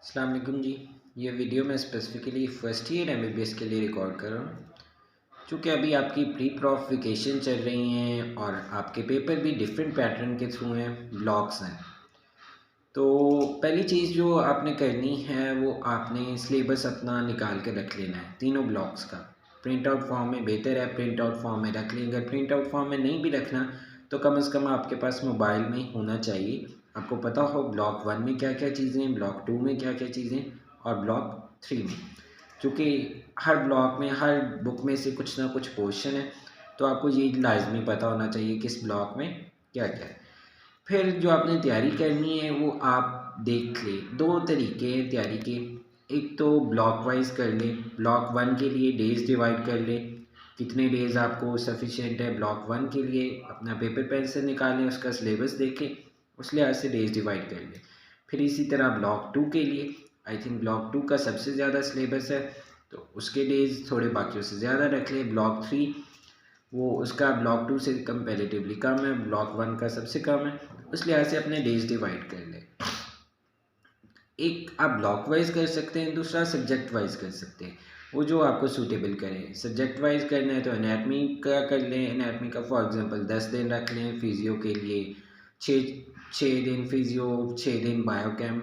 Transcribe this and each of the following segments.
अस्सलाम वालेकुम जी। ये वीडियो मैं स्पेसिफ़िकली फ़र्स्ट ईयर एमबीबीएस के लिए रिकॉर्ड कर रहा हूँ। चूँकि अभी आपकी प्री प्रॉफ वेकेशन चल रही हैं और आपके पेपर भी डिफरेंट पैटर्न के थ्रू हैं, ब्लॉक्स हैं। तो पहली चीज़ जो आपने करनी है वो आपने सिलेबस अपना निकाल के रख लेना है, तीनों ब्लॉक्स का। प्रिंट आउट फॉर्म में बेहतर है, प्रिंट आउट फॉर्म में रख लें। अगर प्रिंट आउट फॉर्म में नहीं भी रखना तो कम से कम आपके पास मोबाइल में होना चाहिए। आपको पता हो ब्लॉक 1 में क्या-क्या चीज़ें हैं, ब्लॉक 2 में क्या-क्या चीज़ें और ब्लॉक 3 में। चूँकि हर ब्लॉक में, हर बुक में से कुछ ना कुछ पोर्शन है, तो आपको ये लाज़मी पता होना चाहिए किस ब्लॉक में क्या-क्या है। फिर जो आपने तैयारी करनी है वो आप देख लें। 2 तरीके हैं तैयारी के। एक तो ब्लॉक वाइज़ कर लें। ब्लॉक 1 के लिए डेज़ डिवाइड कर लें, कितने डेज़ आपको सफिशिएंट है ब्लॉक 1 के लिए। अपना पेपर पेंसिल निकालें, उसका सिलेबस देखें, उस लिहाज से डेज़ डिवाइड कर लें। फिर इसी तरह ब्लॉक 2 के लिए आई थिंक ब्लॉक 2 का सबसे ज़्यादा सिलेबस है, तो उसके डेज़ थोड़े बाकियों से ज़्यादा रख लें। ब्लॉक 3 वो उसका ब्लॉक 2 से कंपैरेटिवली कम है, ब्लॉक 1 का सबसे कम है, उस लिहाज से अपने डेज़ डिवाइड कर लें। एक आप ब्लॉक वाइज़ कर सकते हैं, दूसरा सब्जेक्ट वाइज़ कर सकते हैं, वो जो आपको सूटेबल करे। सब्जेक्ट वाइज़ करना है तो एनाटमी का कर लें। एनाटमी का फॉर एग्ज़ाम्पल 10 दिन रख लें, फिज़ियो के लिए 6 6 दिन फिज़ियो, 6 दिन बायोकेम।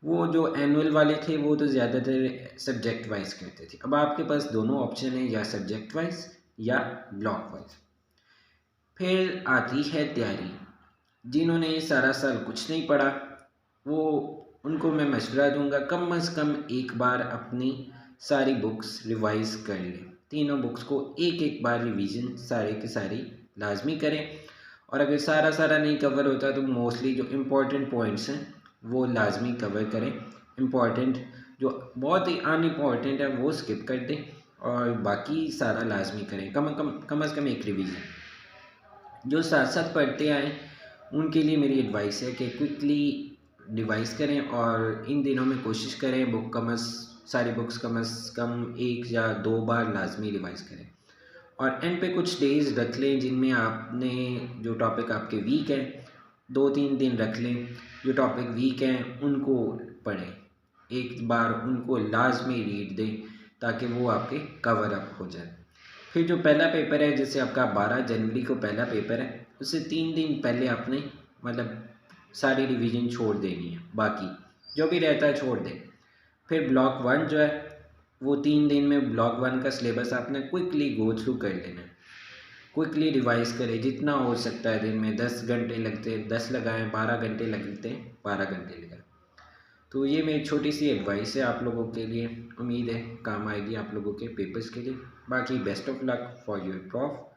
वो जो एनुअल वाले थे वो तो ज़्यादातर सब्जेक्ट वाइज़ करते थे। अब आपके पास दोनों ऑप्शन हैं, या सब्जेक्ट वाइज़ या ब्लॉक वाइज़। फिर आती है तैयारी। जिन्होंने सारा साल कुछ नहीं पढ़ा, वो उनको मैं मशवरा दूंगा कम से कम एक बार अपनी सारी बुक्स रिवाइज़ कर लें। तीनों बुक्स को एक एक बार रिवीजन सारे के सारी लाजमी करें। और अगर सारा सारा नहीं कवर होता तो मोस्टली जो इम्पोर्टेंट पॉइंट्स हैं वो लाजमी कवर करें। इम्पॉर्टेंट जो बहुत ही अनइम्पॉर्टेंट है वो स्किप कर दें और बाकी सारा लाजमी करें। कम से कम एक रिवीजन। जो साथ साथ पढ़ते आए उनके लिए मेरी एडवाइस है कि क्विकली रिवाइज करें और इन दिनों में कोशिश करें सारी बुक्स कम से कम 1 या 2 बार लाजमी रिवाइज करें। और एंड पे कुछ डेज़ रख लें जिनमें आपने जो टॉपिक आपके वीक हैं, 2-3 दिन रख लें, जो टॉपिक वीक हैं उनको पढ़ें। एक बार उनको लाजमी रीड दें ताकि वो आपके कवर अप हो जाए। फिर जो पहला पेपर है, जैसे आपका 12 जनवरी को पहला पेपर है, उससे 3 दिन पहले आपने मतलब सारी रिवीजन छोड़ देनी है, बाकी जो भी रहता है छोड़ दें। फिर ब्लॉक 1 जो है वो 3 दिन में ब्लॉक 1 का सिलेबस आपने क्विकली गो थ्रू कर लेना है। क्विकली रिवाइज करें जितना हो सकता है। दिन में 10 घंटे लगते हैं 10 लगाएं, 12 घंटे लगते हैं 12 घंटे लगाएं। तो ये मेरी छोटी सी एडवाइस है आप लोगों के लिए। उम्मीद है काम आएगी आप लोगों के पेपर्स के लिए। बाकी best of luck for your prof.